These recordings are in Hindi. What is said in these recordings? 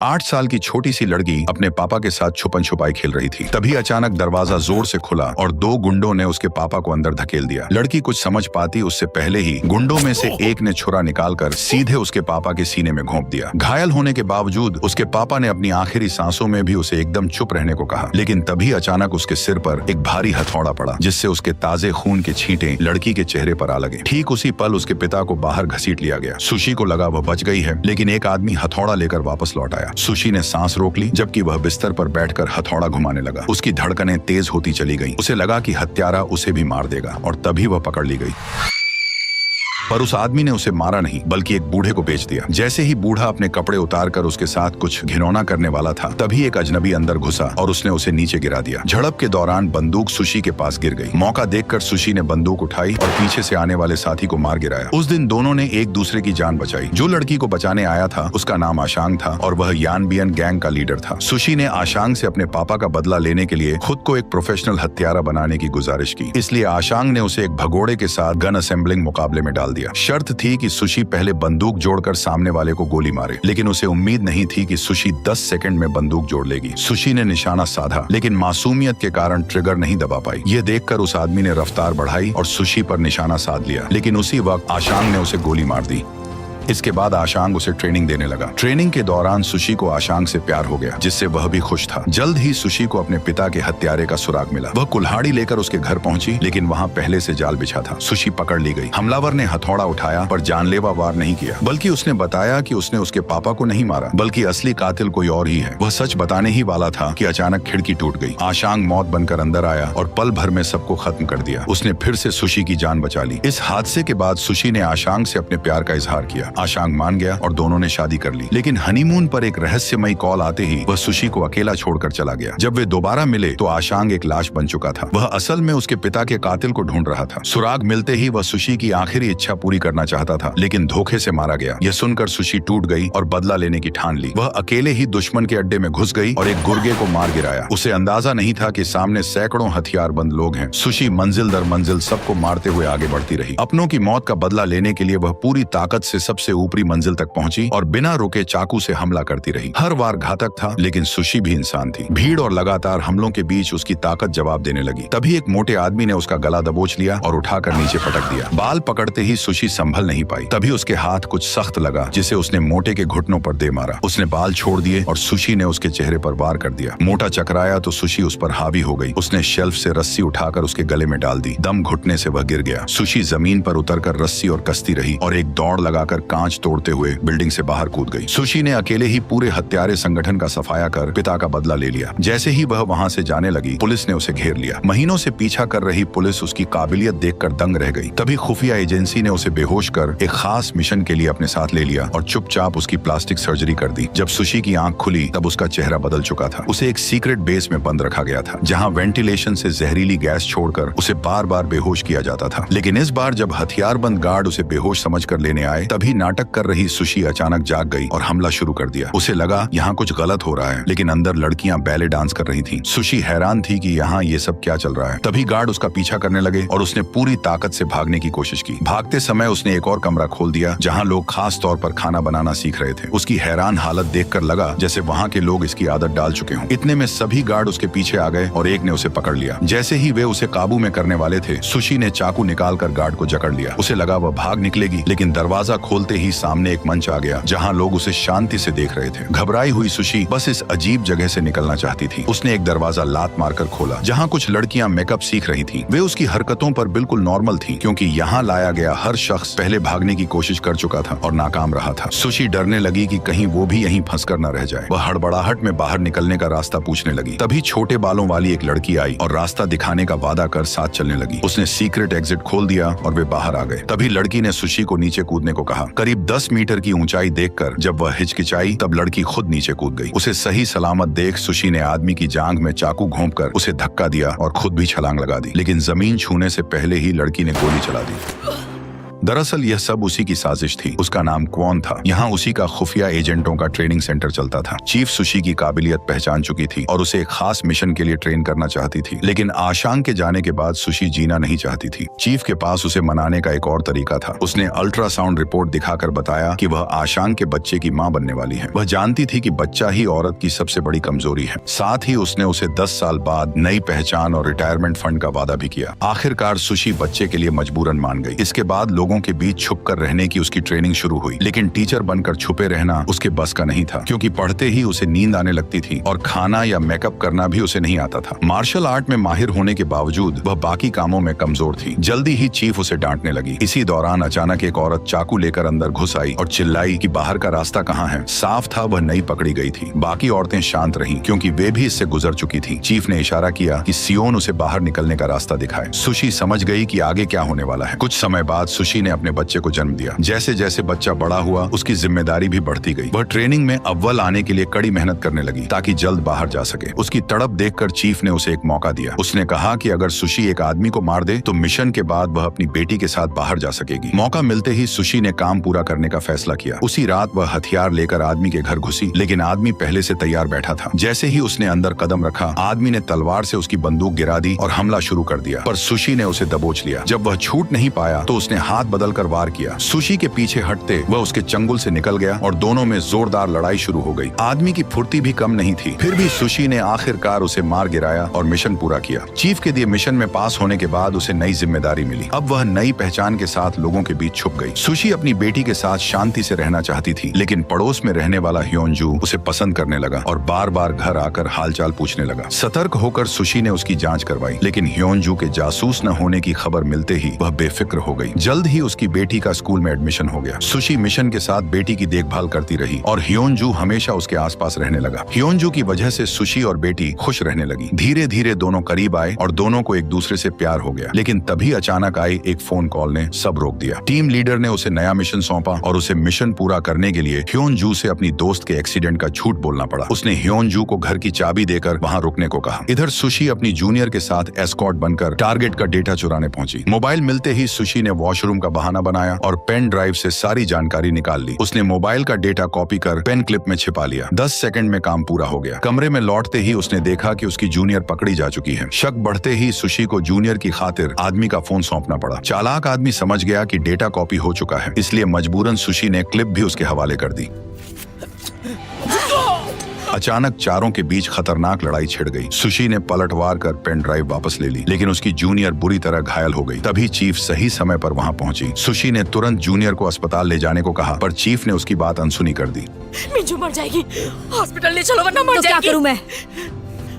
8 साल की छोटी सी लड़की अपने पापा के साथ छुपन छुपाई खेल रही थी। तभी अचानक दरवाजा जोर से खुला और 2 गुंडों ने उसके पापा को अंदर धकेल दिया। लड़की कुछ समझ पाती उससे पहले ही गुंडों में से एक ने छुरा निकालकर सीधे उसके पापा के सीने में घोंप दिया। घायल होने के बावजूद उसके पापा ने अपनी आखिरी सांसों में भी उसे एकदम चुप रहने को कहा, लेकिन तभी अचानक उसके सिर पर एक भारी हथौड़ा पड़ा, जिससे उसके ताजे खून के छींटे लड़की के चेहरे पर आ लगे। ठीक उसी पल उसके पिता को बाहर घसीट लिया गया। सुशी को लगा वह बच गई है, लेकिन एक आदमी हथौड़ा लेकर वापस लौट आया। सुशी ने सांस रोक ली, जबकि वह बिस्तर पर बैठकर हथौड़ा घुमाने लगा। उसकी धड़कनें तेज होती चली गईं। उसे लगा कि हत्यारा उसे भी मार देगा, और तभी वह पकड़ ली गई। पर उस आदमी ने उसे मारा नहीं, बल्कि एक बूढ़े को बेच दिया। जैसे ही बूढ़ा अपने कपड़े उतारकर उसके साथ कुछ घिनौना करने वाला था, तभी एक अजनबी अंदर घुसा और उसने उसे नीचे गिरा दिया। झड़प के दौरान बंदूक सुशी के पास गिर गई। मौका देखकर सुशी ने बंदूक उठाई और पीछे से आने वाले साथी को मार गिराया। उस दिन दोनों ने एक दूसरे की जान बचाई। जो लड़की को बचाने आया था उसका नाम आशांग था और वह यानबियन गैंग का लीडर था। सुशी ने आशांग से अपने पापा का बदला लेने के लिए खुद को एक प्रोफेशनल हत्यारा बनाने की गुजारिश की। इसलिए आशांग ने उसे एक भगोड़े के साथ गन असेंबलिंग मुकाबले में डाल दिया। शर्त थी कि सुशी पहले बंदूक जोड़कर सामने वाले को गोली मारे, लेकिन उसे उम्मीद नहीं थी कि सुशी 10 सेकंड में बंदूक जोड़ लेगी। सुशी ने निशाना साधा, लेकिन मासूमियत के कारण ट्रिगर नहीं दबा पाई। यह देखकर उस आदमी ने रफ्तार बढ़ाई और सुशी पर निशाना साध लिया, लेकिन उसी वक्त आशांग ने उसे गोली मार दी। इसके बाद आशांग उसे ट्रेनिंग देने लगा। ट्रेनिंग के दौरान सुशी को आशांग से प्यार हो गया, जिससे वह भी खुश था। जल्द ही सुशी को अपने पिता के हत्यारे का सुराग मिला। वह कुल्हाड़ी लेकर उसके घर पहुंची, लेकिन वहां पहले से जाल बिछा था। सुशी पकड़ ली गई। हमलावर ने हथौड़ा उठाया, पर जानलेवा वार नहीं किया, बल्कि उसने बताया कि उसने उसके पापा को नहीं मारा, बल्कि असली कातिल कोई और ही है। वह सच बताने ही वाला था कि अचानक खिड़की टूट गई। आशांग मौत बनकर अंदर आया और पल भर में सबको खत्म कर दिया। उसने फिर से सुशी की जान बचा ली। इस हादसे के बाद सुशी ने आशांग से अपने प्यार का इजहार किया। आशांग मान गया और दोनों ने शादी कर ली। लेकिन हनीमून पर एक रहस्यमयी कॉल आते ही वह सुशी को अकेला छोड़कर चला गया। जब वे दोबारा मिले तो आशांग एक लाश बन चुका था। वह असल में उसके पिता के कातिल को ढूंढ रहा था। सुराग मिलते ही वह सुशी की आखिरी इच्छा पूरी करना चाहता था, लेकिन धोखे से मारा गया। यह सुनकर सुशी टूट गई और बदला लेने की ठान ली। वह अकेले ही दुश्मन के अड्डे में घुस गई और एक गुर्गे को मार गिराया। उसे अंदाजा नहीं था कि सामने सैकड़ों हथियारबंद लोग हैं। सुशी मंजिल दर मंजिल सबको मारते हुए आगे बढ़ती रही। अपनों की मौत का बदला लेने के लिए वह पूरी ताकत से सबसे ऊपरी मंजिल तक पहुंची और बिना रुके चाकू से हमला करती रही। हर वार घातक था, लेकिन सुशी भी इंसान थी। भीड़ और लगातार हमलों के बीच उसकी ताकत जवाब देने लगी। तभी एक मोटे आदमी ने उसका गला दबोच लिया और उठाकर नीचे पटक दिया। बाल पकड़ते ही सुशी संभल नहीं पाई। तभी उसके हाथ कुछ सख्त लगा, जिसे उसने मोटे के घुटनों पर दे मारा। उसने बाल छोड़ दिए और सुशी ने उसके चेहरे पर वार कर दिया। मोटा चकराया तो सुशी उस पर हावी हो गई। उसने शेल्फ से रस्सी उठाकर उसके गले में डाल दी। दम घुटने से वह गिर गया। सुशी जमीन पर उतरकर रस्सी और कसती रही और एक दौड़ लगाकर कांच तोड़ते हुए बिल्डिंग से बाहर कूद गई। सुशी ने अकेले ही पूरे हत्यारे संगठन का सफाया कर पिता का बदला ले लिया। जैसे ही वह वहां से जाने लगी, पुलिस ने उसे घेर लिया। महीनों से पीछा कर रही पुलिस उसकी काबिलियत देखकर दंग रह गई। तभी खुफिया एजेंसी ने उसे बेहोश कर एक खास मिशन के लिए अपने साथ ले लिया और चुपचाप उसकी प्लास्टिक सर्जरी कर दी। जब सुशी की आंख खुली तब उसका चेहरा बदल चुका था। उसे एक सीक्रेट बेस में बंद रखा गया था, जहाँ वेंटिलेशन से जहरीली गैस छोड़कर उसे बार बार बेहोश किया जाता था। लेकिन इस बार जब हथियारबंद गार्ड उसे बेहोश समझकर लेने आए, तभी नाटक कर रही सुशी अचानक जाग गई और हमला शुरू कर दिया। उसे लगा यहाँ कुछ गलत हो रहा है, लेकिन अंदर लड़कियां बैले डांस कर रही थीं। सुशी हैरान थी कि यहाँ ये सब क्या चल रहा है। तभी गार्ड उसका पीछा करने लगे और उसने पूरी ताकत से भागने की कोशिश की। भागते समय उसने एक और कमरा खोल दिया, जहाँ लोग खास तौर पर खाना बनाना सीख रहे थे। उसकी हैरान हालत देखकर लगा जैसे वहाँ के लोग इसकी आदत डाल चुके हों। इतने में सभी गार्ड उसके पीछे आ गए और एक ने उसे पकड़ लिया। जैसे ही वे उसे काबू में करने वाले थे, सुशी ने चाकू निकालकर गार्ड को जकड़ लिया। उसे लगा वह भाग निकलेगी, लेकिन दरवाजा खोलते ही सामने एक मंच आ गया, जहाँ लोग उसे शांति से देख रहे थे। घबराई हुई सुशी बस इस अजीब जगह से निकलना चाहती थी। उसने एक दरवाजा लात मारकर खोला, जहाँ कुछ लड़कियां मेकअप सीख रही थीं। वे उसकी हरकतों पर बिल्कुल नॉर्मल थीं, क्योंकि यहाँ लाया गया हर शख्स पहले भागने की कोशिश कर चुका था और नाकाम रहा था। सुशी डरने लगी कि कहीं वो भी यहीं फंसकर न रह जाए। वह हड़बड़ाहट में बाहर निकलने का रास्ता पूछने लगी। तभी छोटे बालों वाली एक लड़की आई और रास्ता दिखाने का वादा कर साथ चलने लगी। उसने सीक्रेट एग्जिट खोल दिया और वे बाहर आ गए। तभी लड़की ने सुशी को नीचे कूदने को कहा। करीब 10 मीटर की ऊंचाई देखकर जब वह हिचकिचाई, तब लड़की खुद नीचे कूद गई। उसे सही सलामत देख सुशी ने आदमी की जांघ में चाकू घोंपकर उसे धक्का दिया और खुद भी छलांग लगा दी, लेकिन जमीन छूने से पहले ही लड़की ने गोली चला दी। दरअसल यह सब उसी की साजिश थी। उसका नाम क्वॉन था। यहाँ उसी का खुफिया एजेंटों का ट्रेनिंग सेंटर चलता था। चीफ सुशी की काबिलियत पहचान चुकी थी और उसे एक खास मिशन के लिए ट्रेन करना चाहती थी, लेकिन आशांग के जाने के बाद सुशी जीना नहीं चाहती थी। चीफ के पास उसे मनाने का एक और तरीका था। उसने अल्ट्रासाउंड रिपोर्ट दिखाकर बताया कि वह आशांग के बच्चे की मां बनने वाली है। वह जानती थी कि बच्चा ही औरत की सबसे बड़ी कमजोरी है। साथ ही उसने उसे 10 साल बाद नई पहचान और रिटायरमेंट फंड का वादा भी किया। आखिरकार सुशी बच्चे के लिए मजबूरन मान गई। इसके बाद लोगों के बीच छुपकर रहने की उसकी ट्रेनिंग शुरू हुई, लेकिन टीचर बनकर छुपे रहना उसके बस का नहीं था, क्योंकि पढ़ते ही उसे नींद आने लगती थी और खाना या मेकअप करना भी उसे नहीं आता था। मार्शल आर्ट में माहिर होने के बावजूद वह बाकी कामों में कमजोर थी। जल्दी ही चीफ उसे डांटने लगी। इसी दौरान अचानक एक औरत चाकू लेकर अंदर घुस आई और चिल्लाई कि बाहर का रास्ता कहाँ है। साफ था वह नई पकड़ी गई थी। बाकी औरतें शांत रहीं, क्योंकि वे भी इससे गुजर चुकी थी। चीफ ने इशारा किया कि सियोन उसे बाहर निकलने का रास्ता दिखाए। सुशी समझ गई कि आगे क्या होने वाला है। कुछ समय बाद सुशी ने अपने बच्चे को जन्म दिया। जैसे जैसे बच्चा बड़ा हुआ, उसकी जिम्मेदारी भी बढ़ती गई। वह ट्रेनिंग में अव्वल आने के लिए कड़ी मेहनत करने लगी ताकि जल्द बाहर जा सके। उसकी तड़प देखकर चीफ ने उसे एक मौका दिया। उसने कहा कि अगर सुशी एक आदमी को मार दे तो मिशन के बाद वह अपनी बेटी के साथ बाहर जा सकेगी। मौका मिलते ही सुशी ने काम पूरा करने का फैसला किया। उसी रात वह हथियार लेकर आदमी के घर घुसी, लेकिन आदमी पहले से तैयार बैठा था। जैसे ही उसने अंदर कदम रखा, आदमी ने तलवार से उसकी बंदूक गिरा दी और हमला शुरू कर दिया, पर सुशी ने उसे दबोच लिया। जब वह छूट नहीं पाया तो उसने हाथ बदलकर वार किया। सुशी के पीछे हटते वह उसके चंगुल से निकल गया और दोनों में जोरदार लड़ाई शुरू हो गई। आदमी की फुर्ती भी कम नहीं थी, फिर भी सुशी ने आखिरकार उसे मार गिराया और मिशन पूरा किया। चीफ के दिए मिशन में पास होने के बाद उसे नई जिम्मेदारी मिली। अब वह नई पहचान के साथ लोगों के बीच छुप गई। सुशी अपनी बेटी के साथ शांति से रहना चाहती थी, लेकिन पड़ोस में रहने वाला ह्योनजू उसे पसंद करने लगा और बार बार घर आकर हालचाल पूछने लगा। सतर्क होकर सुशी ने उसकी जांच करवाई, लेकिन ह्योनजू के जासूस न होने की खबर मिलते ही वह बेफिक्र हो गई। जल्द ही उसकी बेटी का स्कूल में एडमिशन हो गया। सुशी मिशन के साथ बेटी की देखभाल करती रही और ह्योनजू हमेशा उसके आसपास रहने लगा। ह्योनजू की वजह से सुशी और बेटी खुश रहने लगी। धीरे धीरे दोनों करीब आए और दोनों को एक दूसरे से प्यार हो गया। लेकिन तभी अचानक आई एक फोन कॉल ने सब रोक दिया। टीम लीडर ने उसे नया मिशन सौंपा और उसे मिशन पूरा करने के लिए ह्योनजू से अपनी दोस्त के एक्सीडेंट का झूठ बोलना पड़ा। उसने ह्योनजू को घर की चाबी देकर वहां रुकने को कहा। इधर सुशी अपनी जूनियर के साथ एस्कॉर्ट बनकर टारगेट का डेटा चुराने पहुंची। मोबाइल मिलते ही सुशी ने वॉशरूम का बहाना बनाया और पेन ड्राइव से सारी जानकारी निकाल ली। उसने मोबाइल का डेटा कॉपी कर पेन क्लिप में छिपा लिया। 10 सेकंड में काम पूरा हो गया। कमरे में लौटते ही उसने देखा कि उसकी जूनियर पकड़ी जा चुकी है। शक बढ़ते ही सुशी को जूनियर की खातिर आदमी का फोन सौंपना पड़ा। चालाक आदमी समझ गया कि डेटा कॉपी हो चुका है, इसलिए मजबूरन सुशी ने क्लिप भी उसके हवाले कर दी। अचानक चारों के बीच खतरनाक लड़ाई छिड़ गई। सुशी ने पलटवार कर पेन ड्राइव वापस ले ली, लेकिन उसकी जूनियर बुरी तरह घायल हो गई। तभी चीफ सही समय पर वहां पहुंची। सुशी ने तुरंत जूनियर को अस्पताल ले जाने को कहा, पर चीफ ने उसकी बात अनसुनी कर दी। मिंजू मर जाएगी, हॉस्पिटल ले चलो वरना मर तो जाएगी। क्या करूं मैं?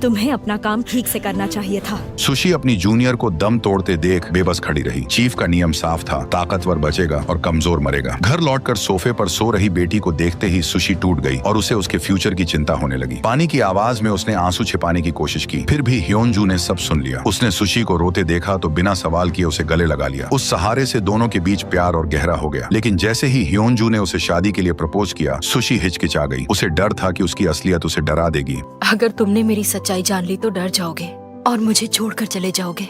तुम्हें अपना काम ठीक से करना चाहिए था। सुशी अपनी जूनियर को दम तोड़ते देख बेबस खड़ी रही। चीफ का नियम साफ था, ताकतवर बचेगा और कमजोर मरेगा। घर लौटकर सोफे पर सो रही बेटी को देखते ही सुशी टूट गई और उसे उसके फ्यूचर की चिंता होने लगी। पानी की आवाज में उसने आंसू छिपाने की कोशिश की, फिर भी ह्योनजू ने सब सुन लिया। उसने सुशी को रोते देखा तो बिना सवाल किए उसे गले लगा लिया। उस सहारे से दोनों के बीच प्यार और गहरा हो गया। लेकिन जैसे ही ह्योनजू ने उसे शादी के लिए प्रपोज किया, सुशी हिचकिचा गई। उसे डर था कि उसकी असलियत उसे डरा देगी। अगर तुमने मेरी सच्चाई जान ली तो डर जाओगे और मुझे छोड़कर चले जाओगे।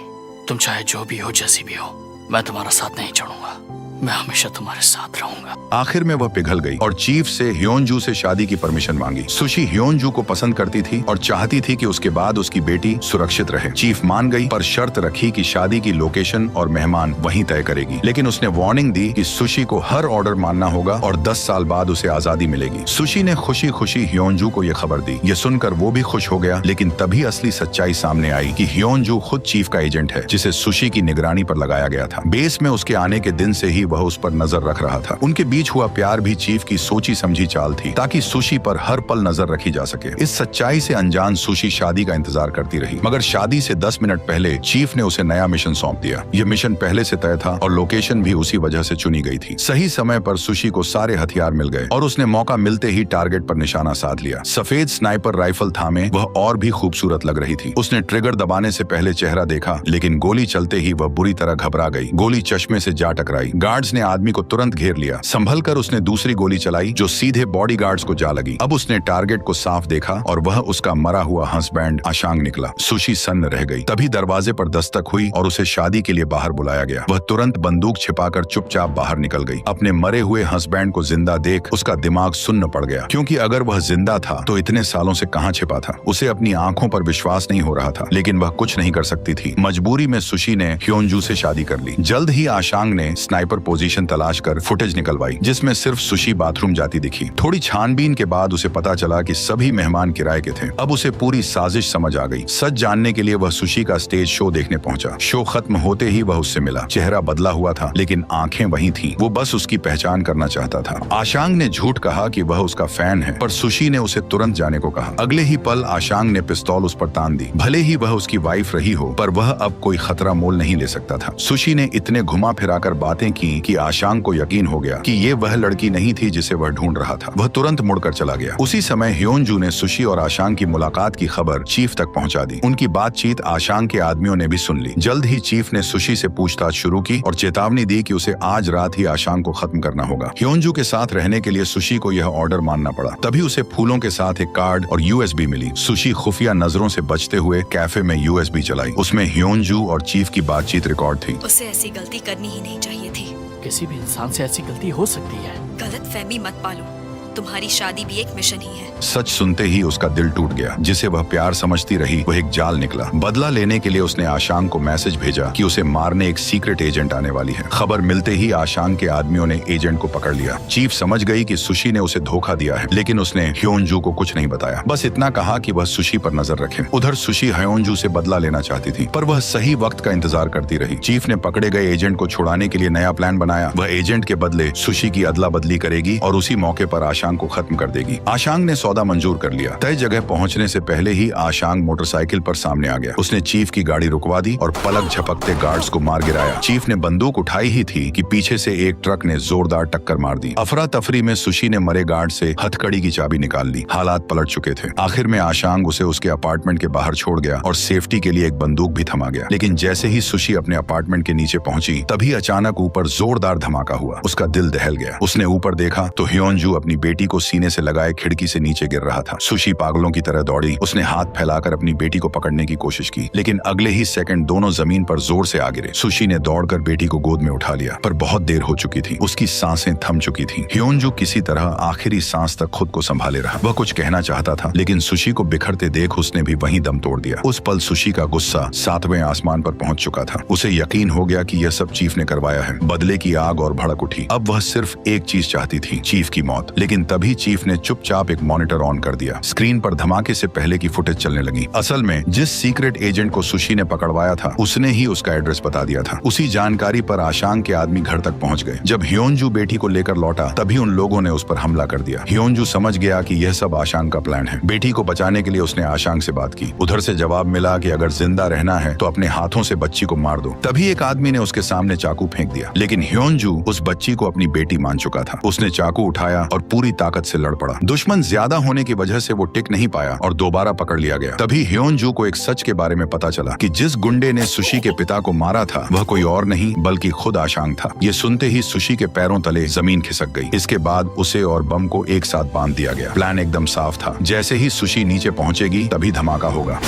तुम चाहे जो भी हो, जैसी भी हो, मैं तुम्हारा साथ नहीं छोड़ूंगा। मैं हमेशा तुम्हारे साथ रहूंगा। आखिर में वह पिघल गई और चीफ से ह्योनजू से शादी की परमिशन मांगी। सुशी ह्योनजू को पसंद करती थी और चाहती थी कि उसके बाद उसकी बेटी सुरक्षित रहे। चीफ मान गई, पर शर्त रखी कि शादी की लोकेशन और मेहमान वहीं तय करेगी। लेकिन उसने वार्निंग दी कि सुशी को हर ऑर्डर मानना होगा और 10 साल बाद उसे आजादी मिलेगी। सुशी ने खुशी खुशी ह्योनजू को यह खबर दी। ये सुनकर वो भी खुश हो गया, लेकिन तभी असली सच्चाई सामने आई कि ह्योनजू खुद चीफ का एजेंट है, जिसे सुशी की निगरानी पर लगाया गया था। बेस में उसके आने के दिन से ही वह उस पर नजर रख रहा था। उनके बीच हुआ प्यार भी चीफ की सोची समझी चाल थी, ताकि सुशी पर हर पल नजर रखी जा सके। इस सच्चाई से अनजान सुशी शादी का इंतजार करती रही, मगर शादी से 10 मिनट पहले चीफ ने उसे नया मिशन सौंप दिया। यह मिशन पहले से तय था और लोकेशन भी उसी वजह से चुनी गई थी। सही समय पर सुशी को सारे हथियार मिल गए और उसने मौका मिलते ही टारगेट पर निशाना साध लिया। सफेद स्नाइपर राइफल थामे वह और भी खूबसूरत लग रही थी। उसने ट्रिगर दबाने से पहले चेहरा देखा, लेकिन गोली चलते ही वह बुरी तरह घबरा गई। गोली चश्मे से जा टकराई। गार्ड गार्ड्स ने आदमी को तुरंत घेर लिया। संभल कर उसने दूसरी गोली चलाई जो सीधे बॉडीगार्ड्स को जा लगी। अब उसने टारगेट को साफ देखा और वह उसका मरा हुआ हंसबैंड आशांग निकला। सुशी सन्न रह गई। तभी दरवाजे पर दस्तक हुई और उसे शादी के लिए बाहर बुलाया गया। वह तुरंत बंदूक छिपाकर चुपचाप बाहर निकल गई। अपने मरे हुए हंसबैंड को जिंदा देख उसका दिमाग सुन्न पड़ गया, क्योंकि अगर वह जिंदा था तो इतने सालों से कहां छिपा था। उसे अपनी आंखों पर विश्वास नहीं हो रहा था, लेकिन वह कुछ नहीं कर सकती थी। मजबूरी में सुशी ने ह्योनजू से शादी कर ली। जल्द ही आशांग ने स्नाइपर पोजीशन तलाश कर फुटेज निकलवाई, जिसमें सिर्फ सुशी बाथरूम जाती दिखी। थोड़ी छानबीन के बाद उसे पता चला कि सभी मेहमान किराए के थे। अब उसे पूरी साजिश समझ आ गई। सच जानने के लिए वह सुशी का स्टेज शो देखने पहुंचा। शो खत्म होते ही वह उससे मिला। चेहरा बदला हुआ था, लेकिन आंखें वही थीं। वो बस उसकी पहचान करना चाहता था। आशांग ने झूठ कहा कि वह उसका फैन है, पर सुशी ने उसे तुरंत जाने को कहा। अगले ही पल आशांग ने पिस्तौल उस पर तान दी। भले ही वह उसकी वाइफ रही हो, पर वह अब कोई खतरा मोल नहीं ले सकता था। सुशी ने इतने घुमा फिराकर बातें की कि आशांग को यकीन हो गया कि ये वह लड़की नहीं थी जिसे वह ढूंढ रहा था। वह तुरंत मुड़कर चला गया। उसी समय ह्योनजू ने सुशी और आशांग की मुलाकात की खबर चीफ तक पहुंचा दी। उनकी बातचीत आशांग के आदमियों ने भी सुन ली। जल्द ही चीफ ने सुशी से पूछताछ शुरू की और चेतावनी दी कि उसे आज रात ही आशांग को खत्म करना होगा। ह्योनजू के साथ रहने के लिए सुशी को यह ऑर्डर मानना पड़ा। तभी उसे फूलों के साथ एक कार्ड और यूएसबी मिली। सुशी खुफिया नजरों से बचते हुए कैफे में यूएसबी चलाई। उसमें ह्योनजू और चीफ की बातचीत रिकॉर्ड थी। उसे ऐसी गलती करनी ही नहीं चाहिए थी। किसी भी इंसान से ऐसी गलती हो सकती है। गलत फहमी मत पालो। तुम्हारी शादी भी एक मिशन ही है। सच सुनते ही उसका दिल टूट गया। जिसे वह प्यार समझती रही वह एक जाल निकला। बदला लेने के लिए उसने आशांग को मैसेज भेजा कि उसे मारने एक सीक्रेट एजेंट आने वाली है। खबर मिलते ही आशांग के आदमियों ने एजेंट को पकड़ लिया। चीफ समझ गई कि सुशी ने उसे धोखा दिया है, लेकिन उसने ह्योनजू को कुछ नहीं बताया। बस इतना कहा कि वह सुशी पर नजर रखे। उधर सुशी ह्योनजू से बदला लेना चाहती थी, पर वह सही वक्त का इंतजार करती रही। चीफ ने पकड़े गए एजेंट को छुड़ाने के लिए नया प्लान बनाया। वह एजेंट के बदले सुशी की अदला बदली करेगी और उसी मौके पर आशांग को खत्म कर देगी। आशांग ने सौदा मंजूर कर लिया। तय जगह पहुंचने से पहले ही आशांग मोटरसाइकिल पर सामने आ गया। उसने चीफ की गाड़ी रुकवा दी और पलक झपकते गार्ड्स को मार गिराया। चीफ ने बंदूक उठाई ही थी कि पीछे से एक ट्रक ने जोरदार टक्कर मार दी। अफरा तफरी में सुशी ने मरे गार्ड से हथकड़ी की चाबी निकाल ली। हालात पलट चुके थे। आखिर में आशांग उसे उसके अपार्टमेंट के बाहर छोड़ गया और सेफ्टी के लिए एक बंदूक भी थमा गया। लेकिन जैसे ही सुशी अपने अपार्टमेंट के नीचे पहुंची, तभी अचानक ऊपर जोरदार धमाका हुआ। उसका दिल दहल गया। उसने ऊपर देखा तो ह्योनजू अपनी बेटी को सीने से लगाए खिड़की से नीचे गिर रहा था। सुशी पागलों की तरह दौड़ी। उसने हाथ फैलाकर अपनी बेटी को पकड़ने की कोशिश की, लेकिन अगले ही सेकंड दोनों जमीन पर जोर से आ गिरे। सुशी ने दौड़कर बेटी को गोद में उठा लिया, पर बहुत देर हो चुकी थी। उसकी सांसें थम चुकी थी। ह्योनजू किसी तरह आखिरी सांस तक खुद को संभाले रहा। वह कुछ कहना चाहता था, लेकिन सुशी को बिखरते देख उसने भी वहीं दम तोड़ दिया। उस पल सुशी का गुस्सा 7वें आसमान पर पहुंच चुका था। उसे यकीन हो गया कि यह सब चीफ ने करवाया है। बदले की आग और भड़क उठी। अब वह सिर्फ एक चीज चाहती थी, चीफ की मौत। लेकिन तभी चीफ ने चुपचाप एक मॉनिटर ऑन कर दिया। स्क्रीन पर धमाके से पहले की फुटेज चलने लगी। असल में जिस सीक्रेट एजेंट को सुशी ने पकड़वाया था, उसने ही उसका एड्रेस बता दिया था। उसी जानकारी पर आशांग के आदमी घर तक पहुंच गए। जब ह्योनजू बेटी को लेकर लौटा, तभी उन लोगों ने उस पर हमला कर दिया। ह्योनजू समझ गया कि यह सब आशांग का प्लान है। बेटी को बचाने के लिए उसने आशांग से बात की। उधर से जवाब मिला कि अगर जिंदा रहना है तो अपने हाथों से बच्ची को मार दो। तभी एक आदमी ने उसके सामने चाकू फेंक दिया, लेकिन ह्योनजू उस बच्ची को अपनी बेटी मान चुका था। उसने चाकू उठाया और पूरी ताकत से लड़ पड़ा। दुश्मन ज्यादा होने की वजह से वो टिक नहीं पाया और दोबारा पकड़ लिया गया। तभी ह्योनजू को एक सच के बारे में पता चला कि जिस गुंडे ने सुशी के पिता को मारा था, वह कोई और नहीं बल्कि खुद आशांग था। ये सुनते ही सुशी के पैरों तले जमीन खिसक गई। इसके बाद उसे और बम को एक साथ बांध दिया गया। प्लान एकदम साफ था। जैसे ही सुशी नीचे पहुंचेगी, तभी धमाका होगा।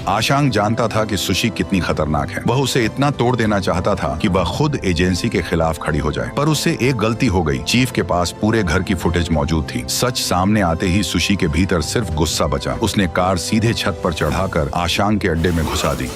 आशांग जानता था कि सुशी कितनी खतरनाक है। वह उसे इतना तोड़ देना चाहता था कि वह खुद एजेंसी के खिलाफ खड़ी हो जाए। पर उससे एक गलती हो गई। चीफ के पास पूरे घर की फुटेज मौजूद थी। सच सामने आते ही सुशी के भीतर सिर्फ गुस्सा बचा। उसने कार सीधे छत पर चढ़ाकर आशांग के अड्डे में घुसा दी।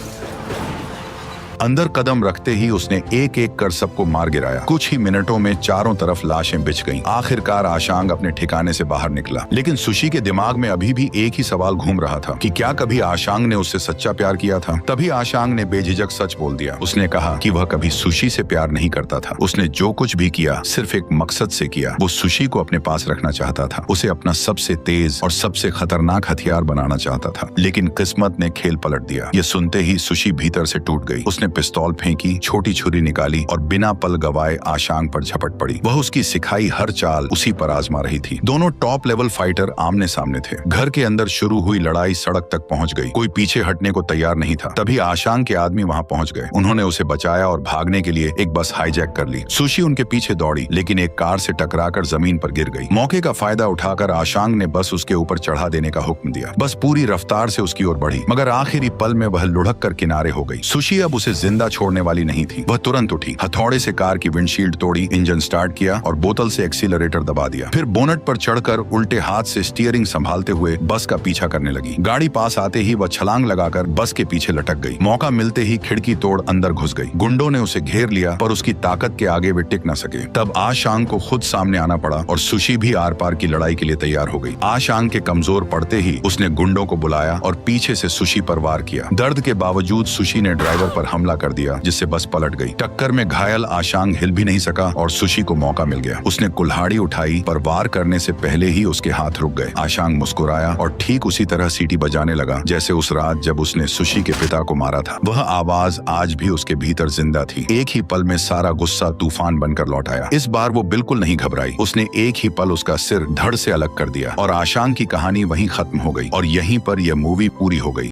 अंदर कदम रखते ही उसने एक एक कर सबको मार गिराया। कुछ ही मिनटों में चारों तरफ लाशें बिछ गईं। आखिरकार आशांग अपने ठिकाने से बाहर निकला, लेकिन सुशी के दिमाग में अभी भी एक ही सवाल घूम रहा था कि क्या कभी आशांग ने उससे सच्चा प्यार किया था। तभी आशांग ने बेझिझक सच बोल दिया। उसने कहा कि वह कभी सुशी से प्यार नहीं करता था। उसने जो कुछ भी किया सिर्फ एक मकसद से किया। वो सुशी को अपने पास रखना चाहता था। उसे अपना सबसे तेज और सबसे खतरनाक हथियार बनाना चाहता था। लेकिन किस्मत ने खेल पलट दिया। ये सुनते ही सुशी भीतर से टूट गई। उसने पिस्तौल फेंकी, छोटी छुरी निकाली और बिना पल गवाए आशांग पर झपट पड़ी। वह उसकी सिखाई हर चाल उसी पर आजमा रही थी। दोनों टॉप लेवल फाइटर आमने सामने थे। घर के अंदर शुरू हुई लड़ाई सड़क तक पहुंच गई। कोई पीछे हटने को तैयार नहीं था। तभी आशांग के आदमी वहां पहुंच गए। उन्होंने उसे बचाया और भागने के लिए एक बस हाईजैक कर ली। सुशी उनके पीछे दौड़ी, लेकिन एक कार से टकराकर जमीन पर गिर गई। मौके का फायदा उठाकर आशांग ने बस उसके ऊपर चढ़ा देने का हुक्म दिया। बस पूरी रफ्तार से उसकी ओर बढ़ी, मगर आखिरी पल में वह लुढ़क कर किनारे हो गई। सुशी अब उसे जिंदा छोड़ने वाली नहीं थी। वह तुरंत उठी, हथौड़े से कार की विंडशील्ड तोड़ी, इंजन स्टार्ट किया और बोतल से एक्सीलरेटर दबा दिया। फिर बोनट पर चढ़कर उल्टे हाथ से स्टीयरिंग संभालते हुए बस का पीछा करने लगी। गाड़ी पास आते ही वह छलांग लगाकर बस के पीछे लटक गई। मौका मिलते ही खिड़की तोड़ अंदर घुस गई। गुंडों ने उसे घेर लिया, पर उसकी ताकत के आगे वे टिक न सके। तब आशांग को खुद सामने आना पड़ा और सुशी भी आर पार की लड़ाई के लिए तैयार हो गई। आशांग के कमजोर पड़ते ही उसने गुंडों को बुलाया और पीछे से सुशी पर वार किया। दर्द के बावजूद सुशी ने ड्राइवर पर हमला कर दिया, जिससे बस पलट गई। टक्कर में घायल आशांग हिल भी नहीं सका और सुशी को मौका मिल गया। उसने कुल्हाड़ी उठाई, पर वार करने से पहले ही उसके हाथ रुक गए। आशांग मुस्कुराया और ठीक उसी तरह सीटी बजाने लगा जैसे उस रात जब उसने सुशी के पिता को मारा था। वह आवाज आज भी उसके भीतर जिंदा थी। एक ही पल में सारा गुस्सा तूफान बनकर लौट आया। इस बार वो बिल्कुल नहीं घबराई। उसने एक ही पल उसका सिर धड़ से अलग कर दिया और आशांग की कहानी वहीं खत्म हो गई और यहीं पर यह मूवी पूरी हो गई।